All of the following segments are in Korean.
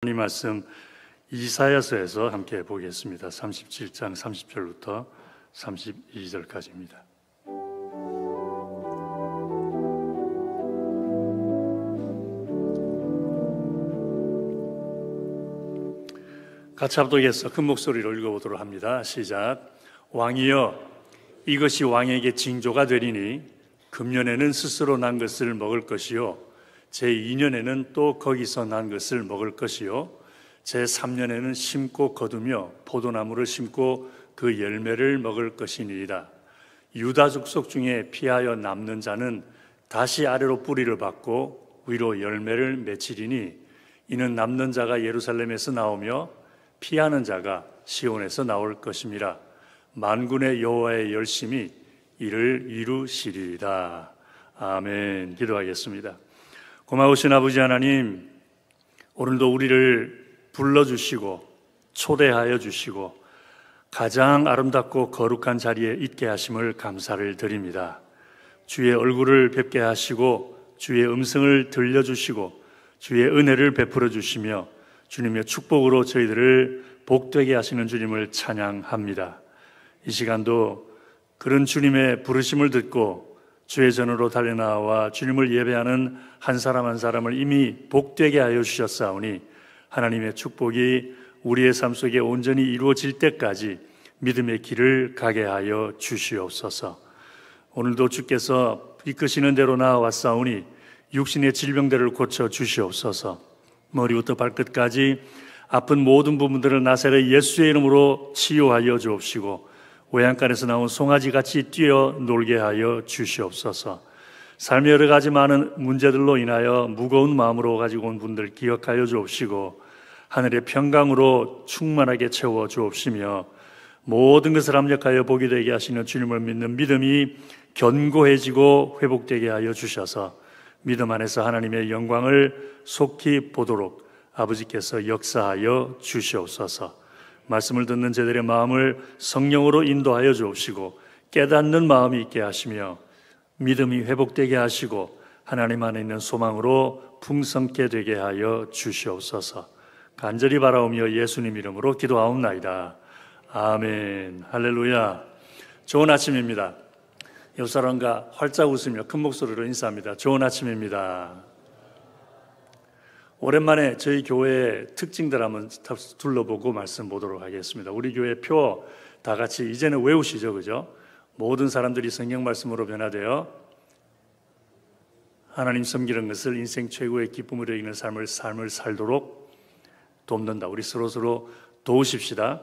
하나님 말씀 이사야서에서 함께 보겠습니다. 37장 30절부터 32절까지입니다. 같이 합독해서 큰 목소리로 읽어보도록 합니다. 시작. 왕이여, 이것이 왕에게 징조가 되리니 금년에는 스스로 난 것을 먹을 것이요 제2년에는 또 거기서 난 것을 먹을 것이요 제3년에는 심고 거두며 포도나무를 심고 그 열매를 먹을 것이니이다. 유다 족속 중에 피하여 남는 자는 다시 아래로 뿌리를 받고 위로 열매를 맺히리니 이는 남는 자가 예루살렘에서 나오며 피하는 자가 시온에서 나올 것임이라. 만군의 여호와의 열심이 이를 이루시리이다. 아멘. 기도하겠습니다. 고마우신 아버지 하나님, 오늘도 우리를 불러주시고 초대하여 주시고 가장 아름답고 거룩한 자리에 있게 하심을 감사를 드립니다. 주의 얼굴을 뵙게 하시고 주의 음성을 들려주시고 주의 은혜를 베풀어 주시며 주님의 축복으로 저희들을 복되게 하시는 주님을 찬양합니다. 이 시간도 그런 주님의 부르심을 듣고 주의 전으로 달려나와 주님을 예배하는 한 사람 한 사람을 이미 복되게 하여 주셨사오니 하나님의 축복이 우리의 삶 속에 온전히 이루어질 때까지 믿음의 길을 가게 하여 주시옵소서. 오늘도 주께서 이끄시는 대로 나아왔사오니 육신의 질병들을 고쳐 주시옵소서. 머리부터 발끝까지 아픈 모든 부분들을 나사렛 예수의 이름으로 치유하여 주옵시고 외양간에서 나온 송아지같이 뛰어 놀게 하여 주시옵소서. 삶의 여러 가지 많은 문제들로 인하여 무거운 마음으로 가지고 온 분들 기억하여 주옵시고 하늘의 평강으로 충만하게 채워 주옵시며 모든 것을 합력하여 복이 되게 하시는 주님을 믿는 믿음이 견고해지고 회복되게 하여 주셔서 믿음 안에서 하나님의 영광을 속히 보도록 아버지께서 역사하여 주시옵소서. 말씀을 듣는 저들의 마음을 성령으로 인도하여 주옵시고 깨닫는 마음이 있게 하시며 믿음이 회복되게 하시고 하나님 안에 있는 소망으로 풍성케 되게 하여 주시옵소서. 간절히 바라오며 예수님 이름으로 기도하옵나이다. 아멘. 할렐루야. 좋은 아침입니다. 옆 사람과 활짝 웃으며 큰 목소리로 인사합니다. 좋은 아침입니다. 오랜만에 저희 교회의 특징들 한번 둘러보고 말씀 보도록 하겠습니다. 우리 교회 표 다 같이 이제는 외우시죠, 그죠? 모든 사람들이 성경 말씀으로 변화되어 하나님 섬기는 것을 인생 최고의 기쁨으로 여기는 삶을 살도록 돕는다. 우리 서로 도우십시다.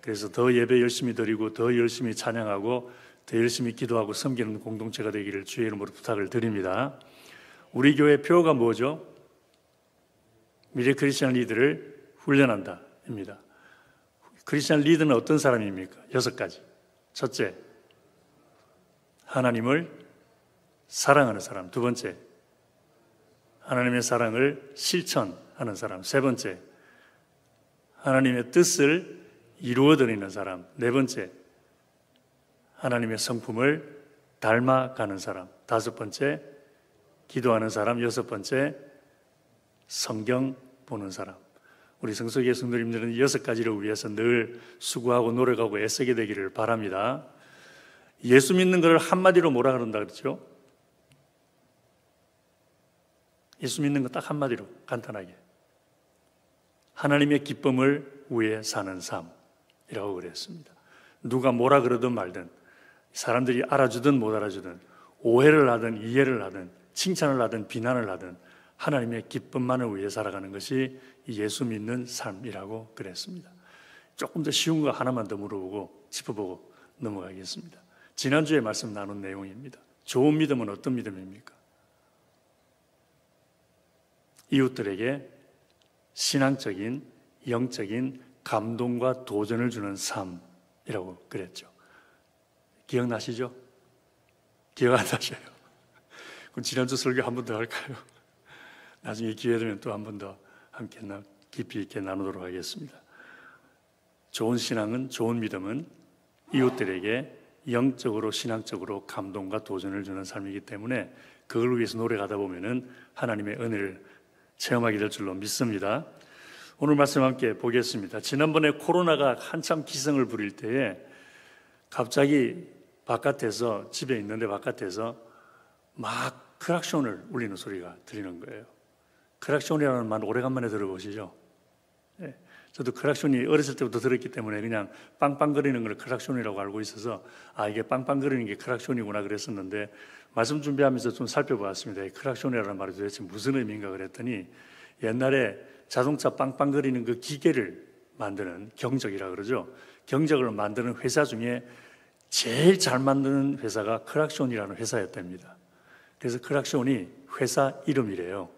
그래서 더 예배 열심히 드리고 더 열심히 찬양하고 더 열심히 기도하고 섬기는 공동체가 되기를 주의 이름으로 부탁을 드립니다. 우리 교회 표가 뭐죠? 미래 크리스찬 리더를 훈련한다 입니다. 크리스찬 리더는 어떤 사람입니까? 6가지. 첫째, 하나님을 사랑하는 사람. 두 번째, 하나님의 사랑을 실천하는 사람. 세 번째, 하나님의 뜻을 이루어드리는 사람. 네 번째, 하나님의 성품을 닮아가는 사람. 다섯 번째, 기도하는 사람. 여섯 번째, 성경 보는 사람. 우리 성서교회 성도님들은 6가지를 위해서 늘 수고하고 노력하고 애쓰게 되기를 바랍니다. 예수 믿는 걸 한마디로 뭐라 그런다 그랬죠? 예수 믿는 거 딱 한마디로 간단하게 하나님의 기쁨을 위해 사는 삶이라고 그랬습니다. 누가 뭐라 그러든 말든 사람들이 알아주든 못 알아주든 오해를 하든 이해를 하든 칭찬을 하든 비난을 하든 하나님의 기쁨만을 위해 살아가는 것이 예수 믿는 삶이라고 그랬습니다. 조금 더 쉬운 거 하나만 더 물어보고 짚어보고 넘어가겠습니다. 지난주에 말씀 나눈 내용입니다. 좋은 믿음은 어떤 믿음입니까? 이웃들에게 신앙적인, 영적인 감동과 도전을 주는 삶이라고 그랬죠. 기억나시죠? 기억 안 나셔요? 그럼 지난주 설교 한 번 더 할까요? 나중에 기회 되면 또 한 번 더 함께 깊이 있게 나누도록 하겠습니다. 좋은 신앙은, 좋은 믿음은 이웃들에게 영적으로 신앙적으로 감동과 도전을 주는 삶이기 때문에 그걸 위해서 노력하다 보면은 하나님의 은혜를 체험하게 될 줄로 믿습니다. 오늘 말씀 함께 보겠습니다. 지난번에 코로나가 한참 기승을 부릴 때에 갑자기 바깥에서, 집에 있는데 바깥에서 막 크락션을 울리는 소리가 들리는 거예요. 크락션이라는 말 오래간만에 들어보시죠? 네. 저도 크락션이 어렸을 때부터 들었기 때문에 그냥 빵빵거리는 걸 크락션이라고 알고 있어서 이게 빵빵거리는 게 크락션이구나 그랬었는데, 말씀 준비하면서 좀 살펴보았습니다. 이 크락션이라는 말이 도대체 무슨 의미인가 그랬더니, 옛날에 자동차 빵빵거리는 그 기계를 만드는 경적이라 그러죠. 경적을 만드는 회사 중에 제일 잘 만드는 회사가 크락션이라는 회사였답니다. 그래서 크락션이 회사 이름이래요.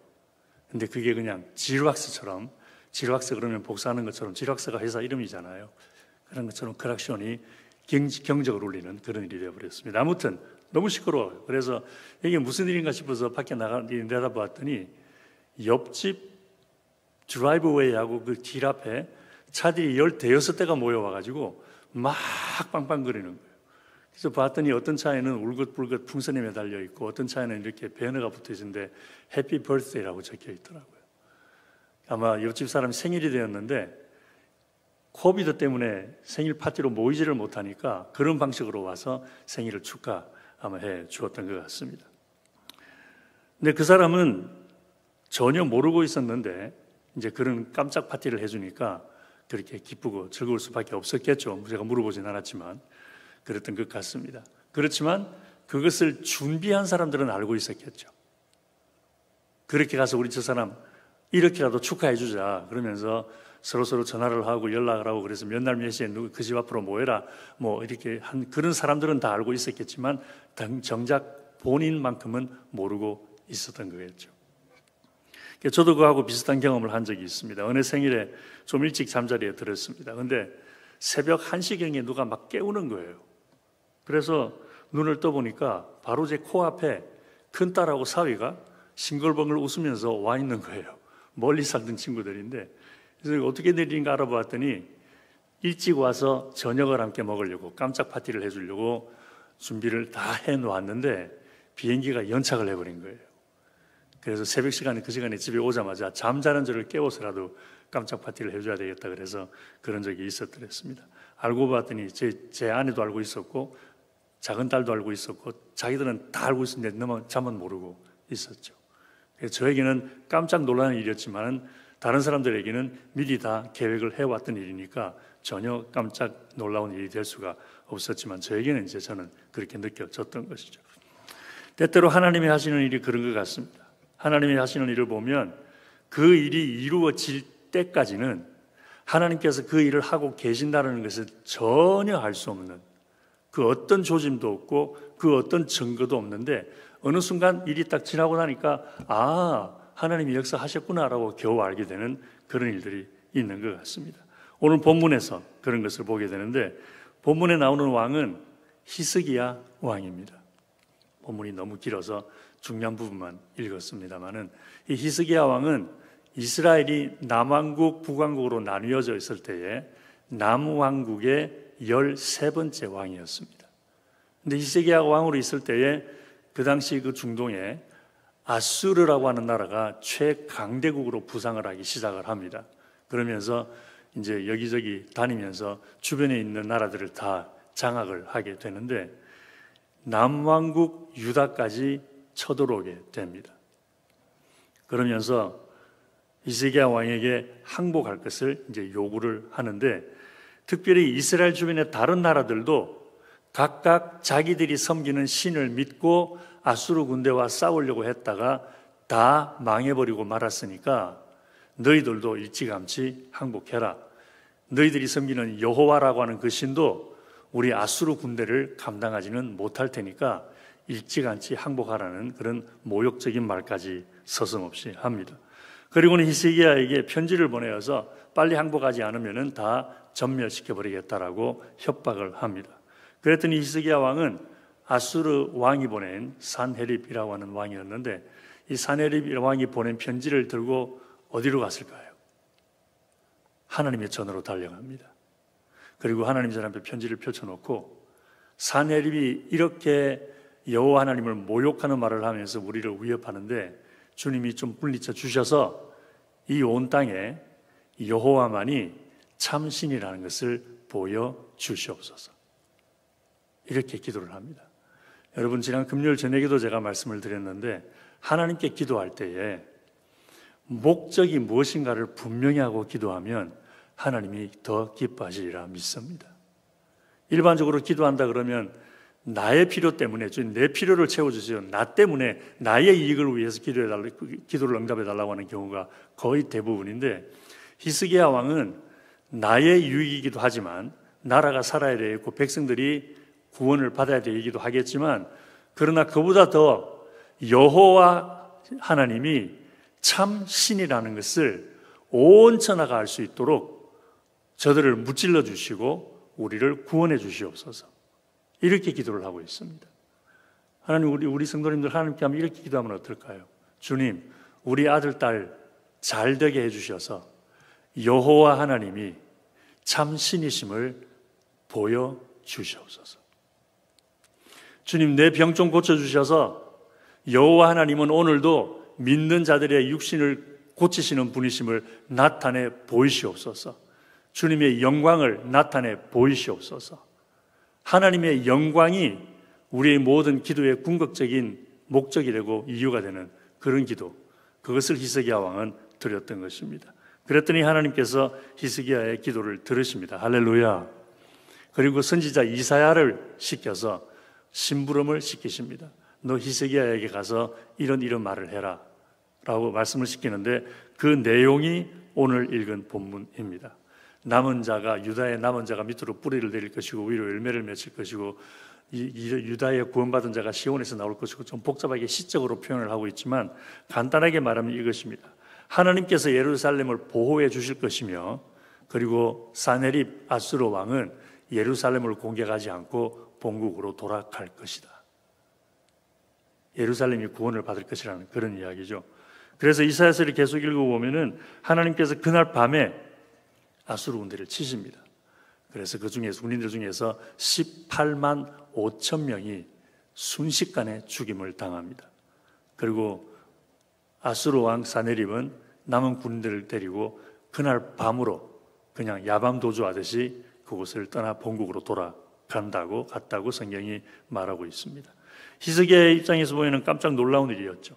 근데 그게 그냥 지루왁스처럼, 지루왁스 그러면 복사하는 것처럼 지루왁스가 회사 이름이잖아요. 그런 것처럼 크락션이 경적을 울리는 그런 일이 되어버렸습니다. 아무튼 너무 시끄러워요. 그래서 이게 무슨 일인가 싶어서 밖에 내다보았더니 옆집 드라이브웨이하고 그 길 앞에 차들이 15대가 모여와가지고 막 빵빵거리는 거예요. 그래서 봤더니 어떤 차에는 울긋불긋 풍선이 매달려 있고, 어떤 차에는 이렇게 배너가 붙어 있는데 해피 버스데이라고 적혀 있더라고요. 아마 옆집 사람이 생일이 되었는데 코비드 때문에 생일 파티로 모이지를 못하니까 그런 방식으로 와서 생일을 축하 아마 해 주었던 것 같습니다. 근데 그 사람은 전혀 모르고 있었는데 이제 그런 깜짝 파티를 해주니까 그렇게 기쁘고 즐거울 수밖에 없었겠죠. 제가 물어보진 않았지만 그랬던 것 같습니다. 그렇지만 그것을 준비한 사람들은 알고 있었겠죠. 그렇게 가서 우리 저 사람 이렇게라도 축하해 주자 그러면서 서로 전화를 하고 연락을 하고, 그래서 몇 날 몇 시에 그 집 앞으로 모여라 뭐 이렇게 한 그런 사람들은 다 알고 있었겠지만 정작 본인만큼은 모르고 있었던 거겠죠. 저도 그하고 비슷한 경험을 한 적이 있습니다. 어느 생일에 좀 일찍 잠자리에 들었습니다. 근데 새벽 1시경에 누가 막 깨우는 거예요. 그래서 눈을 떠보니까 바로 제 코앞에 큰딸하고 사위가 싱글벙글 웃으면서 와 있는 거예요. 멀리 살던 친구들인데, 그래서 어떻게 된 일인가 알아봤더니 일찍 와서 저녁을 함께 먹으려고 깜짝 파티를 해주려고 준비를 다 해놓았는데 비행기가 연착을 해버린 거예요. 그래서 새벽 시간에, 그 시간에 집에 오자마자 잠자는 저를 깨워서라도 깜짝 파티를 해줘야 되겠다 그래서 그런 적이 있었더랬습니다. 알고 봤더니 제 아내도 알고 있었고 작은 딸도 알고 있었고 자기들은 다 알고 있었는데 너무 잠은 모르고 있었죠. 그래서 저에게는 깜짝 놀라는 일이었지만 다른 사람들에게는 미리 다 계획을 해왔던 일이니까 전혀 깜짝 놀라운 일이 될 수가 없었지만 저에게는 이제 저는 그렇게 느껴졌던 것이죠. 때때로 하나님이 하시는 일이 그런 것 같습니다. 하나님이 하시는 일을 보면 그 일이 이루어질 때까지는 하나님께서 그 일을 하고 계신다는 것을 전혀 알 수 없는, 그 어떤 조짐도 없고 그 어떤 증거도 없는데 어느 순간 일이 딱 지나고 나니까 하나님이 역사하셨구나라고 겨우 알게 되는 그런 일들이 있는 것 같습니다. 오늘 본문에서 그런 것을 보게 되는데, 본문에 나오는 왕은 히스기야 왕입니다. 본문이 너무 길어서 중요한 부분만 읽었습니다마는, 이 히스기야 왕은 이스라엘이 남왕국, 북왕국으로 나뉘어져 있을 때에 남왕국의 13번째 왕이었습니다. 근데 히스기야 왕으로 있을 때에 그 당시 그 중동에 아수르라고 하는 나라가 최강대국으로 부상을 하기 시작을 합니다. 그러면서 이제 여기저기 다니면서 주변에 있는 나라들을 다 장악을 하게 되는데 남왕국 유다까지 쳐들어오게 됩니다. 그러면서 히스기야 왕에게 항복할 것을 이제 요구를 하는데, 특별히 이스라엘 주변의 다른 나라들도 각각 자기들이 섬기는 신을 믿고 아수르 군대와 싸우려고 했다가 다 망해버리고 말았으니까 너희들도 일찌감치 항복해라. 너희들이 섬기는 여호와라고 하는 그 신도 우리 아수르 군대를 감당하지는 못할 테니까 일찌감치 항복하라는 그런 모욕적인 말까지 서슴없이 합니다. 그리고는 히스기야에게 편지를 보내어서 빨리 항복하지 않으면 다 전멸시켜버리겠다라고 협박을 합니다. 그랬더니 히스기야 왕은 아수르 왕이 보낸 산헤립이라고 하는 왕이었는데, 이 산헤립 왕이 보낸 편지를 들고 어디로 갔을까요? 하나님의 전으로 달려갑니다. 그리고 하나님 사람한테 편지를 펼쳐놓고, 산헤립이 이렇게 여호와 하나님을 모욕하는 말을 하면서 우리를 위협하는데 주님이 좀 물리쳐 주셔서 이 온 땅에 여호와만이 참신이라는 것을 보여주시옵소서. 이렇게 기도를 합니다. 여러분, 지난 금요일 저녁에도 제가 말씀을 드렸는데 하나님께 기도할 때에 목적이 무엇인가를 분명히 하고 기도하면 하나님이 더 기뻐하시리라 믿습니다. 일반적으로 기도한다 그러면 나의 필요 때문에, 주님 내 필요를 채워주세요, 나 때문에 나의 이익을 위해서 기도를 응답해달라고 하는 경우가 거의 대부분인데, 히스기야 왕은 나의 유익이기도 하지만 나라가 살아야 되고 백성들이 구원을 받아야 되기도 하겠지만, 그러나 그보다 더 여호와 하나님이 참 신이라는 것을 온 천하가 알 수 있도록 저들을 무찔러 주시고 우리를 구원해 주시옵소서. 이렇게 기도를 하고 있습니다. 하나님, 우리 성도님들 하나님께 한번 이렇게 기도하면 어떨까요? 주님, 우리 아들, 딸 잘 되게 해주셔서 여호와 하나님이 참 신이심을 보여주시옵소서. 주님, 내 병 좀 고쳐주셔서 여호와 하나님은 오늘도 믿는 자들의 육신을 고치시는 분이심을 나타내 보이시옵소서. 주님의 영광을 나타내 보이시옵소서. 하나님의 영광이 우리의 모든 기도의 궁극적인 목적이 되고 이유가 되는 그런 기도, 그것을 히스기야 왕은 드렸던 것입니다. 그랬더니 하나님께서 히스기야의 기도를 들으십니다. 할렐루야. 그리고 선지자 이사야를 시켜서 심부름을 시키십니다. 너 히스기야에게 가서 이런 말을 해라 라고 말씀을 시키는데, 그 내용이 오늘 읽은 본문입니다. 남은 자가, 유다의 남은 자가 밑으로 뿌리를 내릴 것이고 위로 열매를 맺을 것이고, 유다의 구원받은 자가 시온에서 나올 것이고, 좀 복잡하게 시적으로 표현을 하고 있지만 간단하게 말하면 이것입니다. 하나님께서 예루살렘을 보호해 주실 것이며, 그리고 사네립 아수르 왕은 예루살렘을 공격하지 않고 본국으로 돌아갈 것이다. 예루살렘이 구원을 받을 것이라는 그런 이야기죠. 그래서 이사야서를 계속 읽어보면은 하나님께서 그날 밤에 아수르 군대를 치십니다. 그래서 그 중에서 군인들 중에서 18만 5천 명이 순식간에 죽임을 당합니다. 그리고 아수르 왕 사네립은 남은 군인들을 데리고 그날 밤으로 그냥 야밤 도주하듯이 그곳을 떠나 본국으로 갔다고 성경이 말하고 있습니다. 히스기야의 입장에서 보면 깜짝 놀라운 일이었죠.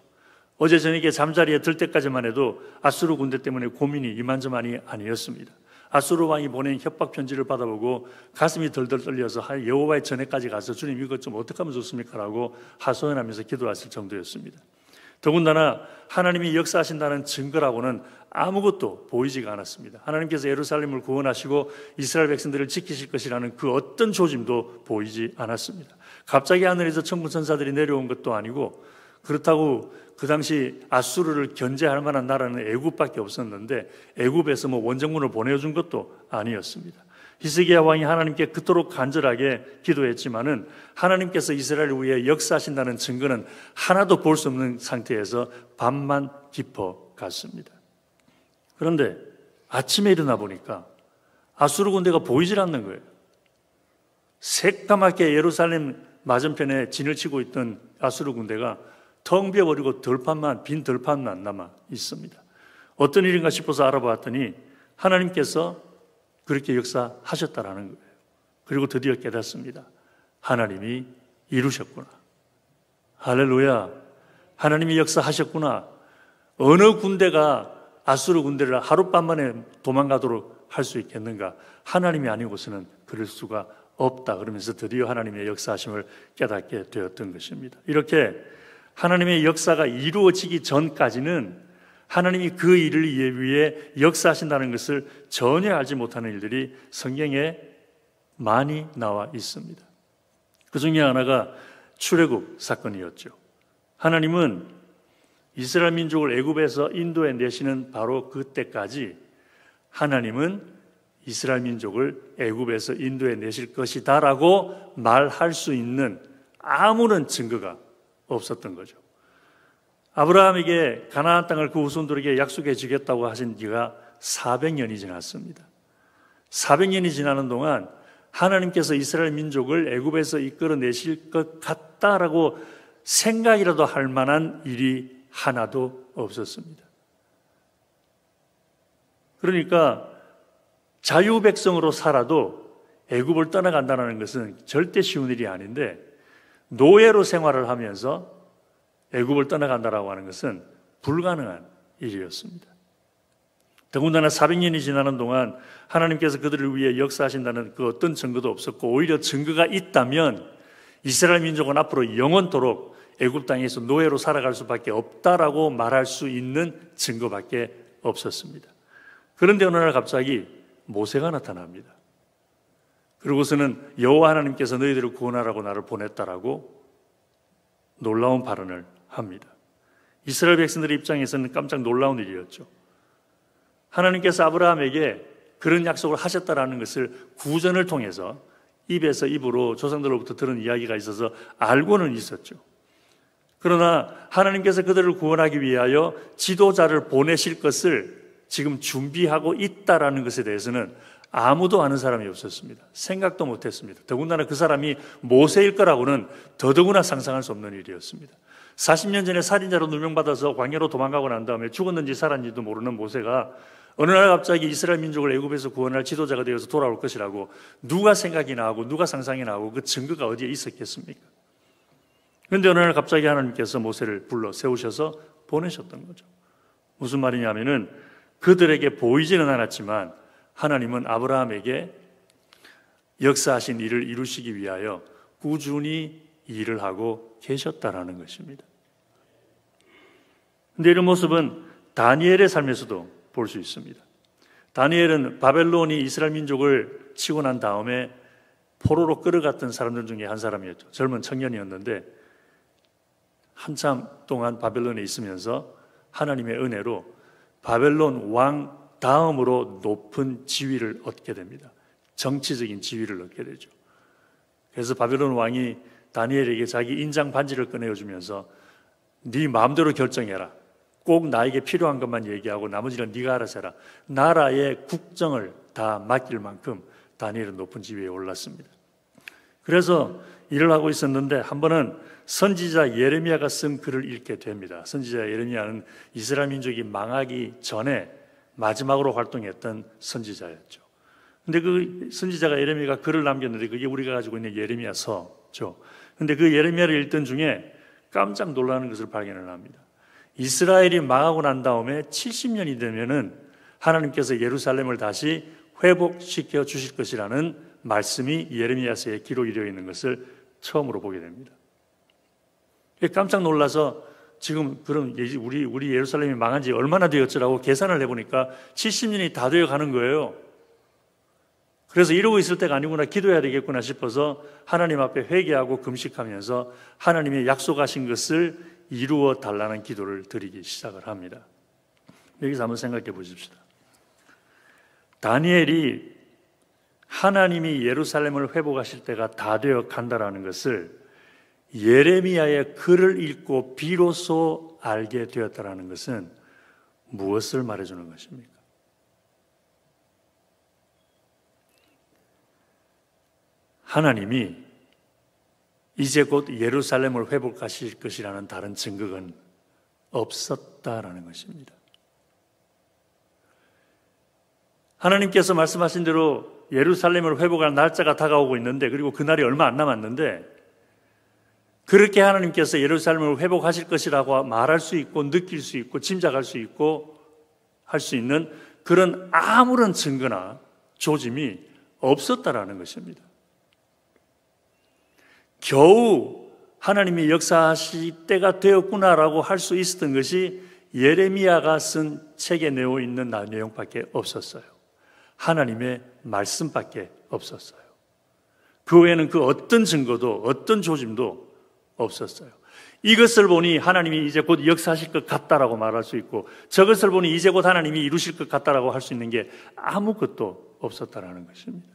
어제 저녁에 잠자리에 들 때까지만 해도 아수르 군대 때문에 고민이 이만저만이 아니었습니다. 아수르 왕이 보낸 협박 편지를 받아보고 가슴이 덜덜 떨려서 여호와의 전에까지 가서 주님 이것 좀 어떻게 하면 좋습니까? 라고 하소연하면서 기도했을 정도였습니다. 더군다나 하나님이 역사하신다는 증거라고는 아무것도 보이지가 않았습니다. 하나님께서 예루살렘을 구원하시고 이스라엘 백성들을 지키실 것이라는 그 어떤 조짐도 보이지 않았습니다. 갑자기 하늘에서 천군 천사들이 내려온 것도 아니고, 그렇다고 그 당시 아수르를 견제할 만한 나라는 애굽밖에 없었는데 애굽에서 원정군을 보내준 것도 아니었습니다. 히스기야 왕이 하나님께 그토록 간절하게 기도했지만은 하나님께서 이스라엘을 위해 역사하신다는 증거는 하나도 볼 수 없는 상태에서 밤만 깊어 갔습니다. 그런데 아침에 일어나 보니까 아수르 군대가 보이질 않는 거예요. 새까맣게 예루살렘 맞은편에 진을 치고 있던 아수르 군대가 텅 비어버리고 빈 들판만 남아 있습니다. 어떤 일인가 싶어서 알아봤더니 하나님께서 그렇게 역사하셨다라는 거예요. 그리고 드디어 깨닫습니다. 하나님이 이루셨구나. 할렐루야. 하나님이 역사하셨구나. 어느 군대가 아수르 군대를 하룻밤만에 도망가도록 할 수 있겠는가? 하나님이 아니고서는 그럴 수가 없다. 그러면서 드디어 하나님의 역사하심을 깨닫게 되었던 것입니다. 이렇게 하나님의 역사가 이루어지기 전까지는 하나님이 그 일을 위해 역사하신다는 것을 전혀 알지 못하는 일들이 성경에 많이 나와 있습니다. 그 중에 하나가 출애굽 사건이었죠. 하나님은 이스라엘 민족을 애굽에서 인도해 내시는 바로 그때까지 하나님은 이스라엘 민족을 애굽에서 인도해 내실 것이다라고 말할 수 있는 아무런 증거가 없었던 거죠. 아브라함에게 가나안 땅을 그 후손들에게 약속해 주겠다고 하신 지가 400년이 지났습니다. 400년이 지나는 동안 하나님께서 이스라엘 민족을 애굽에서 이끌어내실 것 같다라고 생각이라도 할 만한 일이 하나도 없었습니다. 그러니까 자유 백성으로 살아도 애굽을 떠나간다는 것은 절대 쉬운 일이 아닌데, 노예로 생활을 하면서 애굽을 떠나간다라고 하는 것은 불가능한 일이었습니다. 더군다나 400년이 지나는 동안 하나님께서 그들을 위해 역사하신다는 그 어떤 증거도 없었고, 오히려 증거가 있다면 이스라엘 민족은 앞으로 영원토록 애굽 땅에서 노예로 살아갈 수밖에 없다라고 말할 수 있는 증거밖에 없었습니다. 그런데 어느 날 갑자기 모세가 나타납니다. 그러고서는 여호와 하나님께서 너희들을 구원하라고 나를 보냈다라고 놀라운 발언을 합니다. 이스라엘 백성들의 입장에서는 깜짝 놀라운 일이었죠. 하나님께서 아브라함에게 그런 약속을 하셨다라는 것을 구전을 통해서 입에서 입으로 조상들로부터 들은 이야기가 있어서 알고는 있었죠. 그러나 하나님께서 그들을 구원하기 위하여 지도자를 보내실 것을 지금 준비하고 있다라는 것에 대해서는 아무도 아는 사람이 없었습니다. 생각도 못했습니다. 더군다나 그 사람이 모세일 거라고는 더더구나 상상할 수 없는 일이었습니다. 40년 전에 살인자로 누명받아서 광야로 도망가고 난 다음에 죽었는지 살았는지도 모르는 모세가 어느 날 갑자기 이스라엘 민족을 애굽에서 구원할 지도자가 되어서 돌아올 것이라고 누가 생각이나 하고 누가 상상이나 하고 그 증거가 어디에 있었겠습니까? 그런데 어느 날 갑자기 하나님께서 모세를 불러 세우셔서 보내셨던 거죠. 무슨 말이냐면은 그들에게 보이지는 않았지만 하나님은 아브라함에게 역사하신 일을 이루시기 위하여 꾸준히 일을 하고 계셨다라는 것입니다. 그런데 이런 모습은 다니엘의 삶에서도 볼 수 있습니다. 다니엘은 바벨론이 이스라엘 민족을 치고 난 다음에 포로로 끌어갔던 사람들 중에 한 사람이었죠. 젊은 청년이었는데 한참 동안 바벨론에 있으면서 하나님의 은혜로 바벨론 왕 다음으로 높은 지위를 얻게 됩니다. 정치적인 지위를 얻게 되죠. 그래서 바벨론 왕이 다니엘에게 자기 인장 반지를 꺼내주면서 네 마음대로 결정해라. 꼭 나에게 필요한 것만 얘기하고 나머지는 네가 알아서 해라. 나라의 국정을 다 맡길 만큼 다니엘은 높은 지위에 올랐습니다. 그래서 일을 하고 있었는데 한 번은 선지자 예레미야가 쓴 글을 읽게 됩니다. 선지자 예레미야는 이스라엘 민족이 망하기 전에 마지막으로 활동했던 선지자였죠. 근데 그 선지자가 예레미야가 글을 남겼는데 그게 우리가 가지고 있는 예레미야서죠. 근데 그 예레미야를 읽던 중에 깜짝 놀라는 것을 발견을 합니다. 이스라엘이 망하고 난 다음에 70년이 되면은 하나님께서 예루살렘을 다시 회복시켜 주실 것이라는 말씀이 예레미야서에 기록이 되어 있는 것을 처음으로 보게 됩니다. 깜짝 놀라서 지금 그럼 우리 예루살렘이 망한 지 얼마나 되었지라고 계산을 해보니까 70년이 다 되어 가는 거예요. 그래서 이러고 있을 때가 아니구나, 기도해야 되겠구나 싶어서 하나님 앞에 회개하고 금식하면서 하나님의 약속하신 것을 이루어 달라는 기도를 드리기 시작을 합니다. 여기서 한번 생각해 보십시다. 다니엘이 하나님이 예루살렘을 회복하실 때가 다 되어 간다라는 것을 예레미야의 글을 읽고 비로소 알게 되었다라는 것은 무엇을 말해주는 것입니까? 하나님이 이제 곧 예루살렘을 회복하실 것이라는 다른 증거는 없었다라는 것입니다. 하나님께서 말씀하신 대로 예루살렘을 회복할 날짜가 다가오고 있는데, 그리고 그날이 얼마 안 남았는데, 그렇게 하나님께서 예루살렘을 회복하실 것이라고 말할 수 있고 느낄 수 있고 짐작할 수 있고 할 수 있는 그런 아무런 증거나 조짐이 없었다라는 것입니다. 겨우 하나님이 역사하실 때가 되었구나라고 할 수 있었던 것이 예레미야가 쓴 책에 내어 있는 내용밖에 없었어요. 하나님의 말씀밖에 없었어요. 그 외에는 그 어떤 증거도 어떤 조짐도 없었어요. 이것을 보니 하나님이 이제 곧 역사하실 것 같다라고 말할 수 있고, 저것을 보니 이제 곧 하나님이 이루실 것 같다라고 할 수 있는 게 아무것도 없었다라는 것입니다.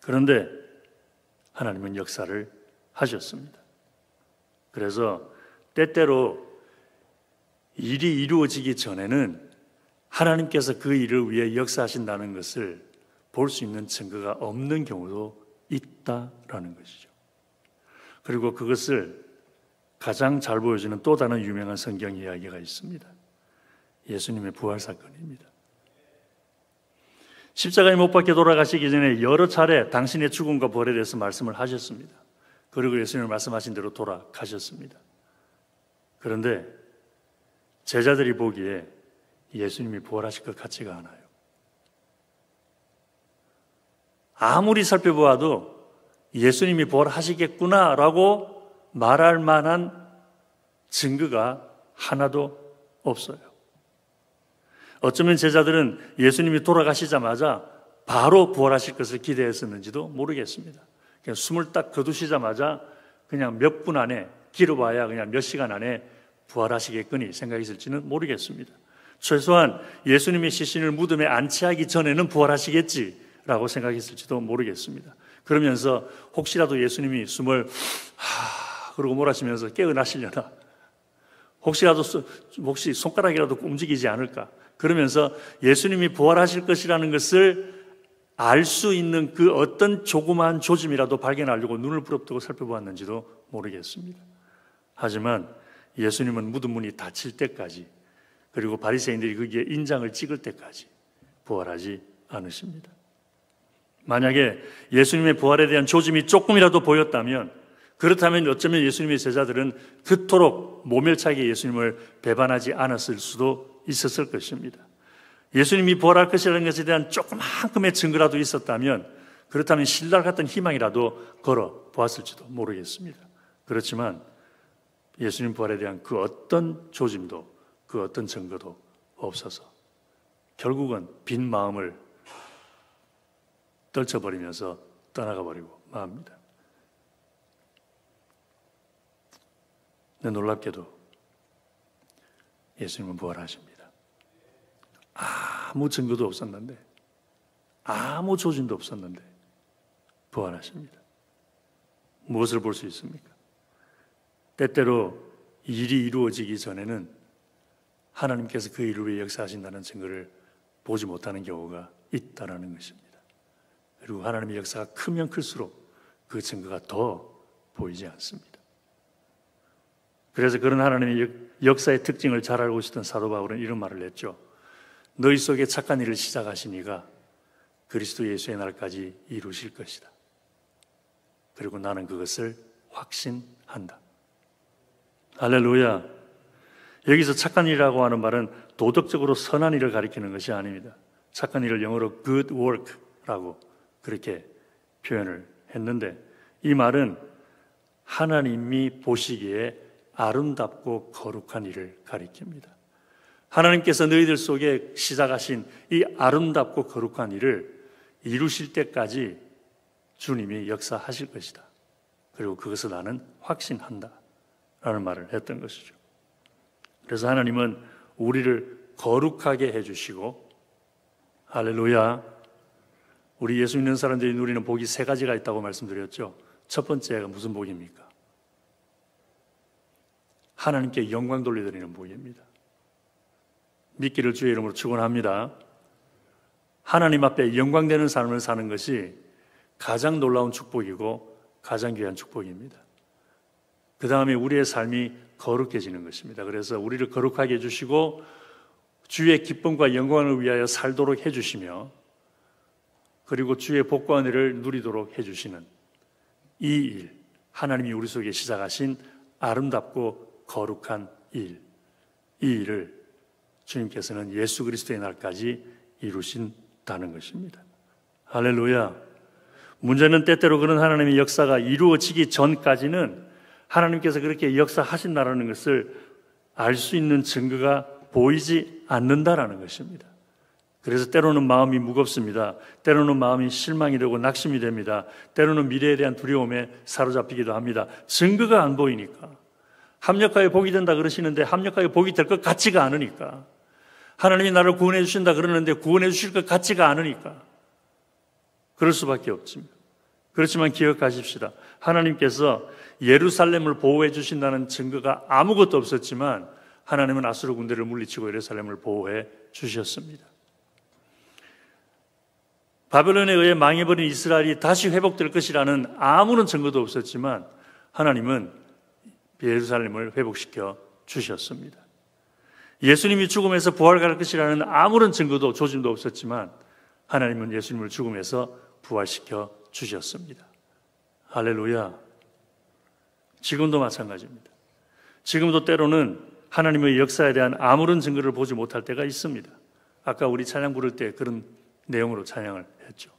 그런데 하나님은 역사를 하셨습니다. 그래서 때때로 일이 이루어지기 전에는 하나님께서 그 일을 위해 역사하신다는 것을 볼 수 있는 증거가 없는 경우도 있다라는 것이죠. 그리고 그것을 가장 잘 보여주는 또 다른 유명한 성경 이야기가 있습니다. 예수님의 부활 사건입니다. 십자가에 못 박혀 돌아가시기 전에 여러 차례 당신의 죽음과 부활에 대해서 말씀을 하셨습니다. 그리고 예수님은 말씀하신 대로 돌아가셨습니다. 그런데 제자들이 보기에 예수님이 부활하실 것 같지가 않아요. 아무리 살펴보아도 예수님이 부활하시겠구나라고 말할 만한 증거가 하나도 없어요. 어쩌면 제자들은 예수님이 돌아가시자마자 바로 부활하실 것을 기대했었는지도 모르겠습니다. 그냥 숨을 딱 거두시자마자 그냥 몇 분 안에, 길어봐야 그냥 몇 시간 안에 부활하시겠거니 생각했을지는 모르겠습니다. 최소한 예수님의 시신을 무덤에 안치하기 전에는 부활하시겠지라고 생각했을지도 모르겠습니다. 그러면서 혹시라도 예수님이 숨을 그러고 몰아쉬면서 깨어나시려나, 혹시 손가락이라도 움직이지 않을까, 그러면서 예수님이 부활하실 것이라는 것을 알 수 있는 그 어떤 조그마한 조짐이라도 발견하려고 눈을 부릅뜨고 살펴보았는지도 모르겠습니다. 하지만 예수님은 무덤 문이 닫힐 때까지, 그리고 바리새인들이 거기에 인장을 찍을 때까지 부활하지 않으십니다. 만약에 예수님의 부활에 대한 조짐이 조금이라도 보였다면, 그렇다면 어쩌면 예수님의 제자들은 그토록 모멸차게 예수님을 배반하지 않았을 수도 있었을 것입니다. 예수님이 부활할 것이라는 것에 대한 조그만큼의 증거라도 있었다면, 그렇다면 신랄 같은 희망이라도 걸어 보았을지도 모르겠습니다. 그렇지만 예수님 부활에 대한 그 어떤 조짐도, 그 어떤 증거도 없어서 결국은 빈 마음을 떨쳐버리면서 떠나가 버리고 맙니다. 근데 놀랍게도 예수님은 부활하십니다. 아무 증거도 없었는데, 아무 조짐도 없었는데 부활하십니다. 무엇을 볼 수 있습니까? 때때로 일이 이루어지기 전에는 하나님께서 그 일을 위해 역사하신다는 증거를 보지 못하는 경우가 있다는 것입니다. 그리고 하나님의 역사가 크면 클수록 그 증거가 더 보이지 않습니다. 그래서 그런 하나님의 역사의 특징을 잘 알고 있었던 사도 바울은 이런 말을 했죠. 너희 속에 착한 일을 시작하신 이가 그리스도 예수의 날까지 이루실 것이다. 그리고 나는 그것을 확신한다. 할렐루야. 여기서 착한 일이라고 하는 말은 도덕적으로 선한 일을 가리키는 것이 아닙니다. 착한 일을 영어로 good work라고 그렇게 표현을 했는데, 이 말은 하나님이 보시기에 아름답고 거룩한 일을 가리킵니다. 하나님께서 너희들 속에 시작하신 이 아름답고 거룩한 일을 이루실 때까지 주님이 역사하실 것이다. 그리고 그것을 나는 확신한다 라는 말을 했던 것이죠. 그래서 하나님은 우리를 거룩하게 해주시고, 할렐루야, 우리 예수 믿는 사람들이 누리는 복이 세 가지가 있다고 말씀드렸죠. 첫 번째가 무슨 복입니까? 하나님께 영광 돌려드리는 복입니다. 믿기를 주의 이름으로 축원합니다. 하나님 앞에 영광되는 삶을 사는 것이 가장 놀라운 축복이고 가장 귀한 축복입니다. 그 다음에 우리의 삶이 거룩해지는 것입니다. 그래서 우리를 거룩하게 해주시고 주의 기쁨과 영광을 위하여 살도록 해주시며, 그리고 주의 복과 은혜를 누리도록 해주시는 이 일, 하나님이 우리 속에 시작하신 아름답고 거룩한 일, 이 일을 주님께서는 예수 그리스도의 날까지 이루신다는 것입니다. 할렐루야. 문제는 때때로 그런 하나님의 역사가 이루어지기 전까지는 하나님께서 그렇게 역사하신다는 것을 알 수 있는 증거가 보이지 않는다라는 것입니다. 그래서 때로는 마음이 무겁습니다. 때로는 마음이 실망이 되고 낙심이 됩니다. 때로는 미래에 대한 두려움에 사로잡히기도 합니다. 증거가 안 보이니까. 합력하여 복이 된다 그러시는데 합력하여 복이 될 것 같지가 않으니까. 하나님이 나를 구원해 주신다 그러는데 구원해 주실 것 같지가 않으니까. 그럴 수밖에 없습니다. 그렇지만 기억하십시다. 하나님께서 예루살렘을 보호해 주신다는 증거가 아무것도 없었지만 하나님은 아수르 군대를 물리치고 예루살렘을 보호해 주셨습니다. 바벨론에 의해 망해버린 이스라엘이 다시 회복될 것이라는 아무런 증거도 없었지만 하나님은 예루살렘을 회복시켜 주셨습니다. 예수님이 죽음에서 부활할 것이라는 아무런 증거도 조짐도 없었지만 하나님은 예수님을 죽음에서 부활시켜 주셨습니다. 할렐루야. 지금도 마찬가지입니다. 지금도 때로는 하나님의 역사에 대한 아무런 증거를 보지 못할 때가 있습니다. 아까 우리 찬양 부를 때 그런 내용으로 찬양을 했죠.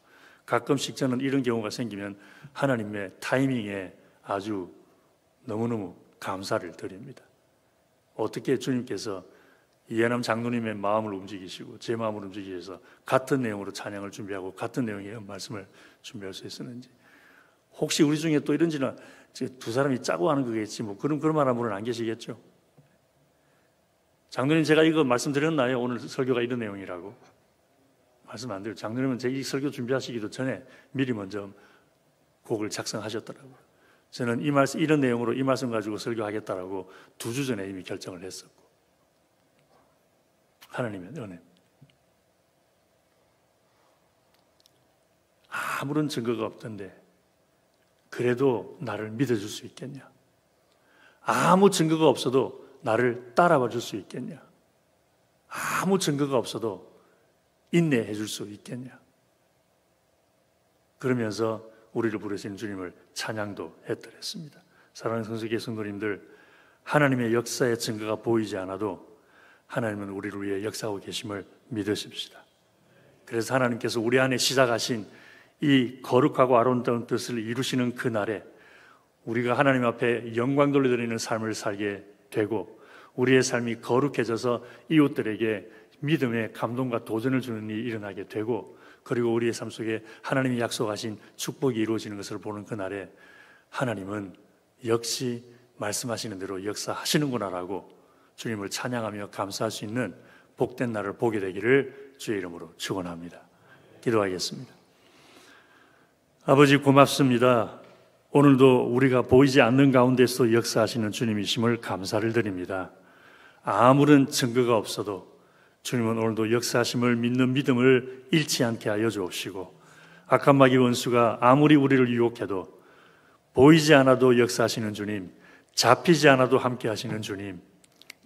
가끔씩 저는 이런 경우가 생기면 하나님의 타이밍에 아주 너무너무 감사를 드립니다. 어떻게 주님께서 이해남 장로님의 마음을 움직이시고 제 마음을 움직이셔서 같은 내용으로 찬양을 준비하고 같은 내용의 말씀을 준비할 수 있었는지. 혹시 우리 중에 또 이런지는 두 사람이 짜고 하는 거겠지 뭐 그런 말하는 분은 안 계시겠죠. 장로님 제가 이거 말씀드렸나요? 오늘 설교가 이런 내용이라고. 말씀 안 드려요. 장로님은 제 이 설교 준비하시기도 전에 미리 먼저 곡을 작성하셨더라고요. 저는 이 말씀, 이런 내용으로 이 말씀 가지고 설교하겠다라고 2주 전에 이미 결정을 했었고. 하나님의 은혜. 아무런 증거가 없던데 그래도 나를 믿어줄 수 있겠냐? 아무 증거가 없어도 나를 따라와 줄 수 있겠냐? 아무 증거가 없어도 인내해 줄 수 있겠냐? 그러면서 우리를 부르시는 주님을 찬양도 했더랬습니다. 사랑하는 성수교회 성도님들, 하나님의 역사의 증거가 보이지 않아도 하나님은 우리를 위해 역사하고 계심을 믿으십시다. 그래서 하나님께서 우리 안에 시작하신 이 거룩하고 아름다운 뜻을 이루시는 그날에 우리가 하나님 앞에 영광 돌려드리는 삶을 살게 되고 우리의 삶이 거룩해져서 이웃들에게 믿음의 감동과 도전을 주는 일이 일어나게 되고 그리고 우리의 삶 속에 하나님이 약속하신 축복이 이루어지는 것을 보는 그날에 하나님은 역시 말씀하시는 대로 역사하시는구나라고 주님을 찬양하며 감사할 수 있는 복된 날을 보게 되기를 주의 이름으로 축원합니다. 기도하겠습니다. 아버지 고맙습니다. 오늘도 우리가 보이지 않는 가운데서 역사하시는 주님이심을 감사를 드립니다. 아무런 증거가 없어도 주님은 오늘도 역사하심을 믿는 믿음을 잃지 않게 하여 주옵시고 악한 마귀 원수가 아무리 우리를 유혹해도 보이지 않아도 역사하시는 주님, 잡히지 않아도 함께 하시는 주님,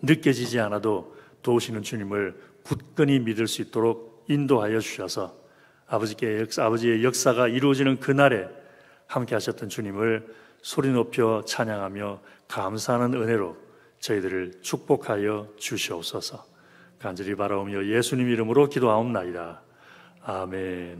느껴지지 않아도 도우시는 주님을 굳건히 믿을 수 있도록 인도하여 주셔서 아버지의 역사가 이루어지는 그날에 함께 하셨던 주님을 소리 높여 찬양하며 감사하는 은혜로 저희들을 축복하여 주시옵소서. 간절히 바라오며 예수님 이름으로 기도하옵나이다. 아멘.